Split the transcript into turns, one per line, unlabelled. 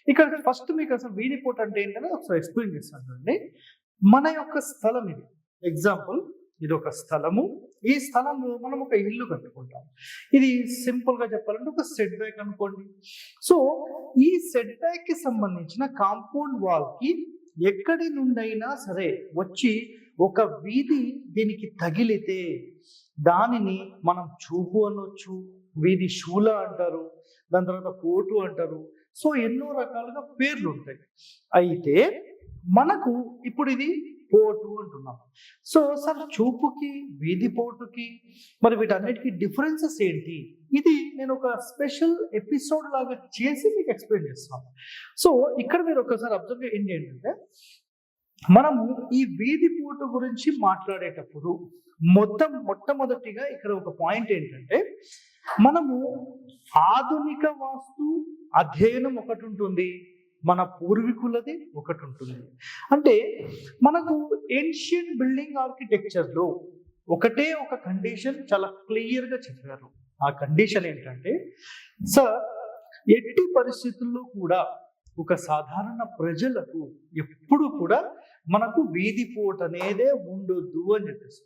ఇక్కడ ఫస్ట్ మీకు అసలు వీధిపోటు అంటే ఏంటనేది ఒకసారి ఎక్స్‌ప్లెయిన్ చేస్తాను చూడండి. మన యొక్క స్థలం ఇది. ఎగ్జాంపుల్ ఇదొక స్థలము. ఈ స్థలంలో మనం ఒక ఇల్లు కట్టుకుంటాం. ఇది సింపుల్‌గా చెప్పాలంటే ఒక సెట్ బ్యాక్ అనుకోండి. సో, ఈ సెట్ బ్యాక్‌కి సంబంధించిన కాంపౌండ్ వాల్‌కి ఎక్కడి నుండైనా సరే వచ్చి ఒక వీధి దీనికి తగిలితే దానిని మనం చూపు అనొచ్చు, వీధి శూల అంటారు, దాని తర్వాత పోటు అంటారు. సో, ఎన్నో రకాలుగా పేర్లుంటాయి. అయితే మనకు ఇప్పుడు ఇది పోటు అంటున్నాం. సో, సార్ చూపుకి, వీధి పోటుకి మరి వీటన్నిటికి డిఫరెన్సెస్ ఏంటి? ఇది నేను ఒక స్పెషల్ ఎపిసోడ్ లాగా చేసి మీకు ఎక్స్‌ప్లెయిన్ చేస్తాను. సో, ఇక్కడ మీరు ఒకసారి అబ్జర్వ్ చేయండి ఏంటంటే, మనము ఈ వీధి పోటు గురించి మాట్లాడేటప్పుడు మొట్టమొదటిగా ఇక్కడ ఒక పాయింట్ ఏంటంటే, మనము ఆధునిక వాస్తు అధ్యయనం ఒకటుంటుంది. మన పూర్వీకులది ఒకటుంటుంది. అంటే మనకు ఏన్షియెంట్ బిల్డింగ్ ఆర్కిటెక్చర్‌లో ఒకటే ఒక కండిషన్ చాలా క్లియర్‌గా చెప్పారు. ఆ కండిషన్ ఏంటంటే, సార్ ఎట్టి పరిస్థితుల్లో కూడా ఒక సాధారణ ప్రజలకు ఎప్పుడు కూడా మనకు వీధి పోటు అనేదే ఉండొద్దు అని చెప్పేసి.